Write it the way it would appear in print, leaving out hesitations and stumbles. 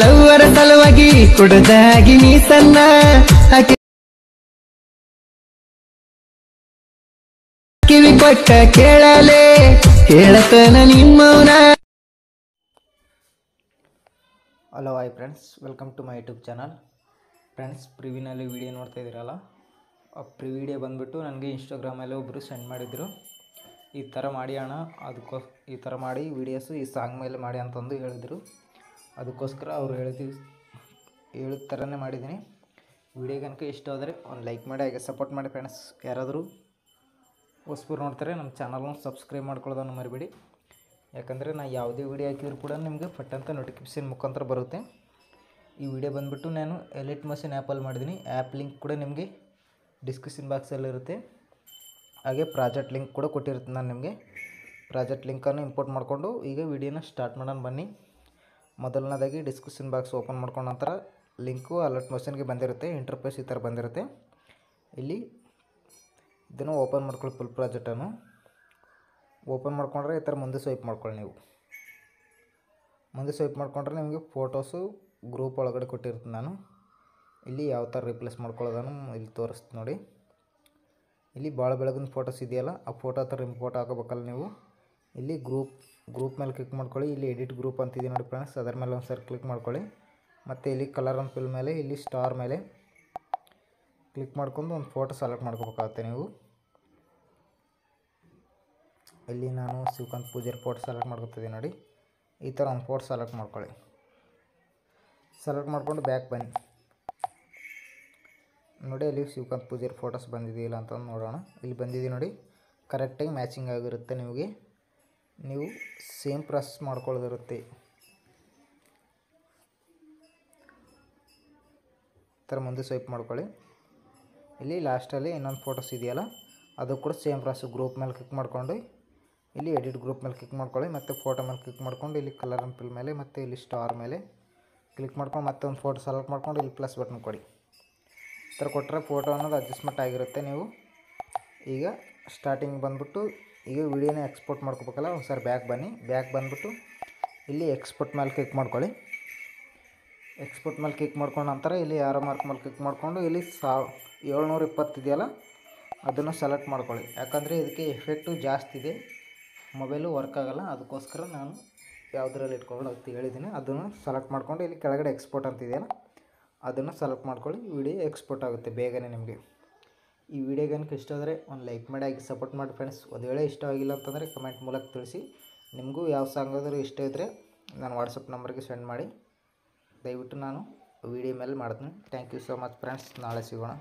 ಲವ್ವರ ಸಲುವಾಗಿ ಕುಡದಾಗಿ ನೀ ಸಣ್ಣ ಆಕೆ ಕಿವಿ ಕೊಟ್ಟ ಕೇಳಲೆ ಹೇಳತನ ನಿಮ್ಮವನ. Hello hi friends, welcome to my YouTube channel. Friends, ಪ್ರಿವಿನಲ್ಲಿ ವೀಡಿಯೋ ನೋಡ್ತಾ ಇದ್ದೀರಲ್ಲ, ಆ ವಿಡಿಯೋ ಬಂದುಬಿಟ್ಟು ನನಗೆ ಇನ್ಸ್ಟಾಗ್ರಾಮಲ್ಲಿ ಒಬ್ಬರು ಸೆಂಡ್ ಮಾಡಿದರು. ಈ ಥರ ಮಾಡಿ ಅಣ್ಣ, ಈ ಥರ ಮಾಡಿ ವೀಡಿಯೋಸು ಈ ಸಾಂಗ್ ಮೇಲೆ ಮಾಡಿ ಅಂತಂದು ಹೇಳಿದರು. ಅದಕ್ಕೋಸ್ಕರ ಅವ್ರು ಹೇಳಿದ ಥರನೇ ಮಾಡಿದ್ದೀನಿ. ವಿಡಿಯೋ ಕనుక ಇಷ್ಟ ಆದರೆ ಒಂದು ಲೈಕ್ ಮಾಡಿ, ಹಾಗೆ ಸಪೋರ್ಟ್ ಮಾಡಿ ಫ್ರೆಂಡ್ಸ್. ಯಾರಾದರೂ ಹೊಸಬರು ನೋಡ್ತಾರೆ ನಮ್ಮ ಚಾನಲ್ನ ಸಬ್ಸ್ಕ್ರೈಬ್ ಮಾಡ್ಕೊಳ್ಳೋದನ್ನು ಮರಿಬೇಡಿ. ಯಾಕಂದರೆ ನಾನು ಯಾವುದೇ ವೀಡಿಯೋ ಹಾಕಿದ್ರು ಕೂಡ ನಿಮಗೆ ಪಟ್ಟಂತ ನೋಟಿಫಿಕೇಷನ್ ಮುಖಾಂತರ ಬರುತ್ತೆ. ಈ ವಿಡಿಯೋ ಬಂದುಬಿಟ್ಟು ನಾನು ಎಲಿಟ್ ಮಷೀನ್ ಆ್ಯಪಲ್ಲಿ ಮಾಡಿದ್ದೀನಿ. ಆ್ಯಪ್ ಲಿಂಕ್ ಕೂಡ ನಿಮಗೆ ಡಿಸ್ಕ್ರಿಪ್ಷನ್ ಬಾಕ್ಸಲ್ಲಿರುತ್ತೆ. ಹಾಗೆ ಪ್ರಾಜೆಕ್ಟ್ ಲಿಂಕ್ ಕೂಡ ಕೊಟ್ಟಿರುತ್ತೆ. ನಾನು ನಿಮಗೆ ಪ್ರಾಜೆಕ್ಟ್ ಲಿಂಕನ್ನು ಇಂಪೋರ್ಟ್ ಮಾಡಿಕೊಂಡು ಈಗ ವಿಡಿಯೋನ ಸ್ಟಾರ್ಟ್ ಮಾಡೋಣ ಬನ್ನಿ. ಮೊದಲನೇದಾಗಿ ಡಿಸ್ಕ್ರಿಪ್ಷನ್ ಬಾಕ್ಸ್ ಓಪನ್ ಮಾಡ್ಕೊಂಡ ನಂತರ ಲಿಂಕು ಅಲರ್ಟ್ ಮಷೀನ್ಗೆ ಬಂದಿರುತ್ತೆ. ಇಂಟರ್ಫೇಸ್ ಈ ಥರ ಬಂದಿರುತ್ತೆ. ಇಲ್ಲಿ ಇದನ್ನು ಓಪನ್ ಮಾಡ್ಕೊಳ್ಳಿ. ಫುಲ್ ಪ್ರಾಜೆಕ್ಟನ್ನು ಓಪನ್ ಮಾಡ್ಕೊಂಡ್ರೆ ಈ ಥರ ಮುಂದೆ ಸ್ವೈಪ್ ಮಾಡ್ಕೊಳ್ಳಿ. ನೀವು ಮುಂದೆ ಸ್ವೈಪ್ ಮಾಡ್ಕೊಂಡ್ರೆ ನಿಮಗೆ ಫೋಟೋಸು ಗ್ರೂಪ್ ಒಳಗಡೆ ಕೊಟ್ಟಿರ್ತೀನಿ. ನಾನು ಇಲ್ಲಿ ಯಾವ ಥರ ರಿಪ್ಲೇಸ್ ಮಾಡ್ಕೊಳ್ಳೋದನ್ನು ಇಲ್ಲಿ ತೋರಿಸ್ತೀನಿ ನೋಡಿ. ಇಲ್ಲಿ ಭಾಳ ಬೆಳಗಿನ ಫೋಟೋಸ್ ಇದೆಯಲ್ಲ, ಆ ಫೋಟೋ ಥರ ಇಂಪೋರ್ಟ್ ಹಾಕೋಬೇಕಲ್ಲ ನೀವು. ಇಲ್ಲಿ ಗ್ರೂಪ್ ಮೇಲೆ ಕ್ಲಿಕ್ ಮಾಡ್ಕೊಳ್ಳಿ. ಇಲ್ಲಿ ಎಡಿಟ್ ಗ್ರೂಪ್ ಅಂತಿದೆ ನೋಡಿ ಫ್ರೆಂಡ್ಸ್, ಅದರ ಮೇಲೆ ಒಂದು ಸರಿ ಕ್ಲಿಕ್ ಮಾಡ್ಕೊಳ್ಳಿ. ಮತ್ತು ಇಲ್ಲಿ ಕಲರ್ ಆ್ಯಂಡ್ ಫಿಲ್ ಮೇಲೆ ಇಲ್ಲಿ ಸ್ಟಾರ್ ಮೇಲೆ ಕ್ಲಿಕ್ ಮಾಡ್ಕೊಂಡು ಒಂದು ಫೋಟೋ ಸೆಲೆಕ್ಟ್ ಮಾಡ್ಕೋಬೇಕಾಗುತ್ತೆ ನೀವು. ಇಲ್ಲಿ ನಾನು ಶಿವಕಾಂತ್ ಪೂಜಾರಿ ಫೋಟೋ ಸೆಲೆಕ್ಟ್ ಮಾಡ್ಕೊತಿದ್ದೀನಿ ನೋಡಿ. ಈ ಥರ ಒಂದು ಫೋಟೋ ಸೆಲೆಕ್ಟ್ ಮಾಡ್ಕೊಳ್ಳಿ. ಸೆಲೆಕ್ಟ್ ಮಾಡಿಕೊಂಡು ಬ್ಯಾಕ್ ಬನ್ನಿ. ನೋಡಿ ಅಲ್ಲಿ ಶಿವಕಾಂತ್ ಪೂಜಾರಿ ಫೋಟೋಸ್ ಬಂದಿದೆಯಿಲ್ಲ ಅಂತ ನೋಡೋಣ. ಇಲ್ಲಿ ಬಂದಿದೆ ನೋಡಿ, ಕರೆಕ್ಟಾಗಿ ಮ್ಯಾಚಿಂಗ್ ಆಗಿರುತ್ತೆ. ನೀವು ಸೇಮ್ ಪ್ರಾಸೆಸ್ ಮಾಡ್ಕೊಳ್ಳೋದಿರುತ್ತೆ. ಈ ಥರ ಮುಂದೆ ಸ್ವೈಪ್ ಮಾಡ್ಕೊಳ್ಳಿ. ಇಲ್ಲಿ ಲಾಸ್ಟಲ್ಲಿ ಇನ್ನೊಂದು ಫೋಟೋಸ್ ಇದೆಯಲ್ಲ, ಅದು ಕೂಡ ಸೇಮ್ ಪ್ರಾಸೆಸ್. ಗ್ರೂಪ್ ಮೇಲೆ ಕ್ಲಿಕ್ ಮಾಡ್ಕೊಂಡು ಇಲ್ಲಿ ಎಡಿಟ್ ಗ್ರೂಪ್ ಮೇಲೆ ಕ್ಲಿಕ್ ಮಾಡ್ಕೊಳ್ಳಿ. ಮತ್ತು ಫೋಟೋ ಮೇಲೆ ಕ್ಲಿಕ್ ಮಾಡ್ಕೊಂಡು ಇಲ್ಲಿ ಕಲರ್ ಆ್ಯಂಡ್ ಫಿಲ್ ಮೇಲೆ ಮತ್ತು ಇಲ್ಲಿ ಸ್ಟಾರ್ ಮೇಲೆ ಕ್ಲಿಕ್ ಮಾಡ್ಕೊಂಡು ಮತ್ತೆ ಒಂದು ಫೋಟೋ ಸೆಲೆಕ್ಟ್ ಮಾಡ್ಕೊಂಡು ಇಲ್ಲಿ ಪ್ಲಸ್ ಬಟನ್ ಕೊಡಿ. ಈ ಥರ ಕೊಟ್ಟರೆ ಫೋಟೋ ಅನ್ನೋದು ಅಡ್ಜಸ್ಟ್ಮೆಂಟ್ ಆಗಿರುತ್ತೆ. ನೀವು ಈಗ ಸ್ಟಾರ್ಟಿಂಗ್ ಬಂದುಬಿಟ್ಟು ಈಗ ವಿಡಿಯೋನ ಎಕ್ಸ್ಪೋರ್ಟ್ ಮಾಡ್ಕೋಬೇಕಲ್ಲ, ಒಂದ್ಸರಿ ಬ್ಯಾಕ್ ಬನ್ನಿ. ಬ್ಯಾಕ್ ಬಂದುಬಿಟ್ಟು ಇಲ್ಲಿ ಎಕ್ಸ್ಪೋರ್ಟ್ ಮೇಲೆ ಕ್ಲಿಕ್ ಮಾಡ್ಕೊಳ್ಳಿ. ಎಕ್ಸ್ಪೋರ್ಟ್ ಮೇಲೆ ಕ್ಲಿಕ್ ಮಾಡ್ಕೊಂಡು ನಂತರ ಇಲ್ಲಿ ಯಾರೋ ಮಾರ್ಕ್ ಮೇಲೆ ಕ್ಲಿಕ್ ಮಾಡಿಕೊಂಡು ಇಲ್ಲಿ 720 ಇದೆಯಲ್ಲ, ಅದನ್ನು ಸೆಲೆಕ್ಟ್ ಮಾಡ್ಕೊಳ್ಳಿ. ಯಾಕಂದರೆ ಇದಕ್ಕೆ ಎಫೆಕ್ಟು ಜಾಸ್ತಿ ಇದೆ, ಮೊಬೈಲು ವರ್ಕ್ ಆಗೋಲ್ಲ. ಅದಕ್ಕೋಸ್ಕರ ನಾನು ಯಾವುದರಲ್ಲಿ ಇಟ್ಕೊಂಡು ಅಂತ ಹೇಳಿದ್ದೀನಿ. ಅದನ್ನು ಸೆಲೆಕ್ಟ್ ಮಾಡ್ಕೊಂಡು ಇಲ್ಲಿ ಕೆಳಗಡೆ ಎಕ್ಸ್ಪೋರ್ಟ್ ಅಂತಿದೆಯಲ್ಲ, ಅದನ್ನು ಸೆಲೆಕ್ಟ್ ಮಾಡ್ಕೊಳ್ಳಿ. ವಿಡಿಯೋ ಎಕ್ಸ್ಪೋರ್ಟ್ ಆಗುತ್ತೆ ಬೇಗನೆ ನಿಮಗೆ. ಈ ವಿಡಿಯೋ ಕనుక ಇಷ್ಟ ಆದರೆ ಒಂದು ಲೈಕ್ ಮಾಡಿ, ಹಾಗೆ ಸಪೋರ್ಟ್ ಮಾಡಿ ಫ್ರೆಂಡ್ಸ್. ಒಂದು ವೇಳೆ ಇಷ್ಟ ಆಗಿಲ್ಲ ಅಂತಂದರೆ ಕಮೆಂಟ್ ಮೂಲಕ ತಿಳಿಸಿ. ನಿಮಗೂ ಯಾವ ಸಾಂಗ್ ಆದರೂ ಇಷ್ಟ ಇದ್ದರೆ ನಾನು ವಾಟ್ಸಪ್ ನಂಬರ್ಗೆ ಸೆಂಡ್ ಮಾಡಿ. ದಯವಿಟ್ಟು ನಾನು ವಿಡಿಯೋ ಮೇಲೆ ಮಾಡ್ತೀನಿ. Thank you so much friends. ನಾಳೆ ಸಿಗೋಣ.